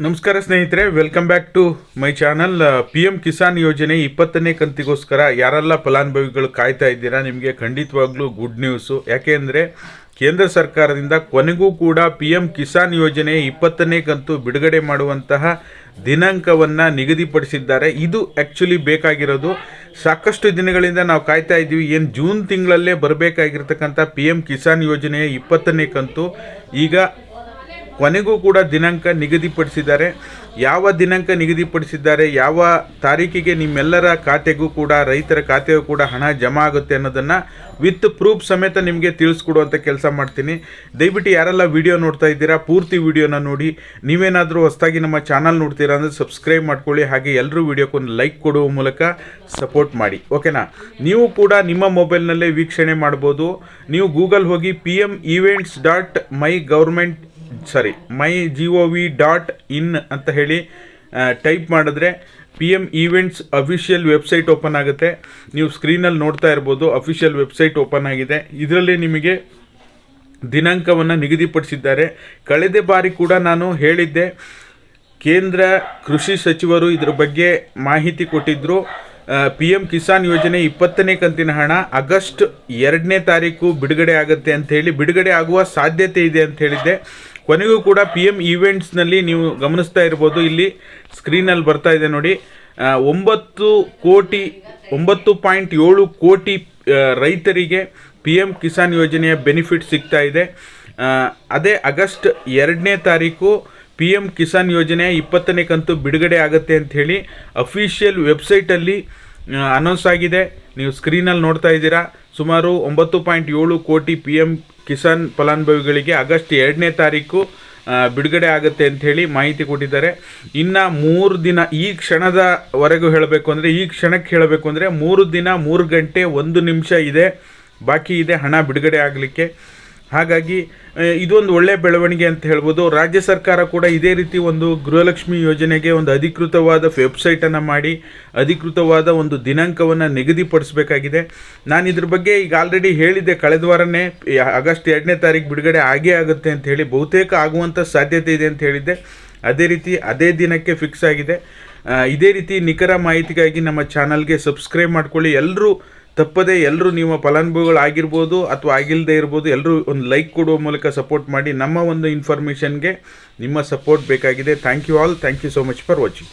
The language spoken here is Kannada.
ನಮಸ್ಕಾರ ಸ್ನೇಹಿತರೆ, welcome back to my channel. PM Kisan ಯೋಜನೆ 20ನೇ ಕಂತಿಗೋಸ್ಕರ ಯಾರೆಲ್ಲ ಫಲಾನುಭವಿಗಳು ಕಾಯ್ತಾ ಇದ್ದೀರಾ, ನಿಮಗೆ ಖಂಡಿತವಾಗ್ಲೂ ಗುಡ್ ನ್ಯೂಸು. ಯಾಕೆಂದರೆ ಕೇಂದ್ರ ಸರ್ಕಾರದಿಂದ ಕೊನೆಗೂ ಕೂಡ PM ಕಿಸಾನ್ ಯೋಜನೆ 20ನೇ ಕಂತು ಬಿಡುಗಡೆ ಮಾಡುವಂತಹ ದಿನಾಂಕವನ್ನು ನಿಗದಿಪಡಿಸಿದ್ದಾರೆ. ಇದು ಆ್ಯಕ್ಚುಲಿ ಬೇಕಾಗಿರೋದು. ಸಾಕಷ್ಟು ದಿನಗಳಿಂದ ನಾವು ಕಾಯ್ತಾ ಇದ್ದೀವಿ. ಏನು ಜೂನ್ ತಿಂಗಳಲ್ಲೇ ಬರಬೇಕಾಗಿರ್ತಕ್ಕಂಥ PM ಕಿಸಾನ್ ಯೋಜನೆಯ 20ನೇ ಕಂತು ಈಗ ಕೊನೆಗೂ ಕೂಡ ದಿನಾಂಕ ನಿಗದಿಪಡಿಸಿದ್ದಾರೆ. ಯಾವ ದಿನಾಂಕ ನಿಗದಿಪಡಿಸಿದ್ದಾರೆ, ಯಾವ ತಾರೀಕಿಗೆ ನಿಮ್ಮೆಲ್ಲರ ಖಾತೆಗೂ ಕೂಡ, ರೈತರ ಖಾತೆಗೂ ಕೂಡ ಹಣ ಜಮಾ ಆಗುತ್ತೆ ಅನ್ನೋದನ್ನು ವಿತ್ ಪ್ರೂಫ್ ಸಮೇತ ನಿಮಗೆ ತಿಳಿಸ್ಕೊಡುವಂಥ ಕೆಲಸ ಮಾಡ್ತೀನಿ. ದಯವಿಟ್ಟು ಯಾರೆಲ್ಲ ವಿಡಿಯೋ ನೋಡ್ತಾ ಇದ್ದೀರಾ, ಪೂರ್ತಿ ವಿಡಿಯೋನ ನೋಡಿ. ನೀವೇನಾದರೂ ಹೊಸದಾಗಿ ನಮ್ಮ ಚಾನಲ್ ನೋಡ್ತೀರಾ ಅಂದರೆ ಸಬ್ಸ್ಕ್ರೈಬ್ ಮಾಡ್ಕೊಳ್ಳಿ. ಹಾಗೆ ಎಲ್ಲರೂ ವಿಡಿಯೋಕ್ಕೊಂದು ಲೈಕ್ ಕೊಡುವ ಮೂಲಕ ಸಪೋರ್ಟ್ ಮಾಡಿ, ಓಕೆನಾ. ನೀವು ಕೂಡ ನಿಮ್ಮ ಮೊಬೈಲ್ನಲ್ಲೇ ವೀಕ್ಷಣೆ ಮಾಡ್ಬೋದು. ನೀವು ಗೂಗಲ್ ಹೋಗಿ mygov.in ಅಂತ ಹೇಳಿ ಟೈಪ್ ಮಾಡಿದ್ರೆ PM events official website open ಆಗುತ್ತೆ. ನೀವು ಸ್ಕ್ರೀನಲ್ಲಿ ನೋಡ್ತಾ ಇರ್ಬೋದು, ಅಫಿಷಿಯಲ್ ವೆಬ್ಸೈಟ್ ಓಪನ್ ಆಗಿದೆ. ಇದರಲ್ಲಿ ನಿಮಗೆ ದಿನಾಂಕವನ್ನು ನಿಗದಿಪಡಿಸಿದ್ದಾರೆ. ಕಳೆದ ಬಾರಿ ಕೂಡ ನಾನು ಹೇಳಿದ್ದೆ, ಕೇಂದ್ರ ಕೃಷಿ ಸಚಿವರು ಇದರ ಬಗ್ಗೆ ಮಾಹಿತಿ ಕೊಟ್ಟಿದ್ದರು. PM ಕಿಸಾನ್ ಯೋಜನೆ 20ನೇ ಕಂತಿನ ಹಣ ಆಗಸ್ಟ್ 2ನೇ ತಾರೀಕು ಬಿಡುಗಡೆ ಆಗುತ್ತೆ ಅಂಥೇಳಿ, ಬಿಡುಗಡೆ ಆಗುವ ಸಾಧ್ಯತೆ ಇದೆ ಅಂತ ಹೇಳಿದ್ದೆ. ಕೊನೆಗೂ ಕೂಡ PM ಈವೆಂಟ್ಸ್ನಲ್ಲಿ ನೀವು ಗಮನಿಸ್ತಾ ಇರ್ಬೋದು, ಇಲ್ಲಿ ಸ್ಕ್ರೀನಲ್ಲಿ ಬರ್ತಾ ಇದೆ ನೋಡಿ, 9.7 ಕೋಟಿ ರೈತರಿಗೆ PM ಕಿಸಾನ್ ಯೋಜನೆಯ ಬೆನಿಫಿಟ್ ಸಿಗ್ತಾ ಇದೆ. ಅದೇ ಆಗಸ್ಟ್ 2ನೇ ತಾರೀಕು PM ಕಿಸಾನ್ ಯೋಜನೆಯ 20ನೇ ಕಂತು ಬಿಡುಗಡೆ ಆಗುತ್ತೆ ಅಂಥೇಳಿ ಅಫಿಷಿಯಲ್ ವೆಬ್ಸೈಟಲ್ಲಿ ಅನೌನ್ಸ್ ಆಗಿದೆ. ನೀವು ಸ್ಕ್ರೀನಲ್ಲಿ ನೋಡ್ತಾ ಇದ್ದೀರಾ. ಸುಮಾರು 9.7 ಕೋಟಿ PM ಕಿಸಾನ್ ಫಲಾನುಭವಿಗಳಿಗೆ ಆಗಸ್ಟ್ 2ನೇ ತಾರೀಕು ಬಿಡುಗಡೆ ಆಗುತ್ತೆ ಅಂಥೇಳಿ ಮಾಹಿತಿ ಕೊಟ್ಟಿದ್ದಾರೆ. ಇನ್ನು 3 ದಿನ, ಈ ಕ್ಷಣದವರೆಗೂ ಹೇಳಬೇಕು ಅಂದರೆ, ಈ ಕ್ಷಣಕ್ಕೆ ಹೇಳಬೇಕು ಅಂದರೆ 3 ದಿನ 3 ಗಂಟೆ 1 ನಿಮಿಷ ಇದೆ, ಬಾಕಿ ಇದೆ ಹಣ ಬಿಡುಗಡೆ ಆಗಲಿಕ್ಕೆ. ಹಾಗಾಗಿ ಇದೊಂದು ಒಳ್ಳೆಯ ಬೆಳವಣಿಗೆ ಅಂತ ಹೇಳ್ಬೋದು. ರಾಜ್ಯ ಸರ್ಕಾರ ಕೂಡ ಇದೇ ರೀತಿ ಒಂದು ಗೃಹಲಕ್ಷ್ಮಿ ಯೋಜನೆಗೆ ಒಂದು ಅಧಿಕೃತವಾದ ವೆಬ್ಸೈಟನ್ನು ಮಾಡಿ ಅಧಿಕೃತವಾದ ಒಂದು ದಿನಾಂಕವನ್ನು ನಿಗದಿಪಡಿಸಬೇಕಾಗಿದೆ. ನಾನು ಇದ್ರ ಬಗ್ಗೆ ಈಗ ಆಲ್ರೆಡಿ ಹೇಳಿದ್ದೆ, ಕಳೆದ ವಾರನೇ ಆಗಸ್ಟ್ 2ನೇ ತಾರೀಕು ಬಿಡುಗಡೆ ಆಗೇ ಆಗುತ್ತೆ ಅಂತ ಹೇಳಿ, ಬಹುತೇಕ ಆಗುವಂಥ ಸಾಧ್ಯತೆ ಇದೆ ಅಂತ ಹೇಳಿದ್ದೆ. ಅದೇ ರೀತಿ ಅದೇ ದಿನಕ್ಕೆ ಫಿಕ್ಸ್ ಆಗಿದೆ. ಇದೇ ರೀತಿ ನಿಖರ ಮಾಹಿತಿಗಾಗಿ ನಮ್ಮ ಚಾನಲ್ಗೆ ಸಬ್ಸ್ಕ್ರೈಬ್ ಮಾಡ್ಕೊಳ್ಳಿ. ಎಲ್ಲರೂ ತಪ್ಪದೆ, ಎಲ್ಲರೂ ನಿಮ್ಮ ಫಲಾನುಭವಿಗಳು ಆಗಿರ್ಬೋದು ಅಥವಾ ಆಗಿಲ್ಲದೆ ಇರ್ಬೋದು, ಎಲ್ಲರೂ ಒಂದು ಲೈಕ್ ಕೊಡುವ ಮೂಲಕ ಸಪೋರ್ಟ್ ಮಾಡಿ. ನಮ್ಮ ಒಂದು ಇನ್ಫಾರ್ಮೇಷನ್ಗೆ ನಿಮ್ಮ ಸಪೋರ್ಟ್ ಬೇಕಾಗಿದೆ. Thank you all. Thank you so much for watching.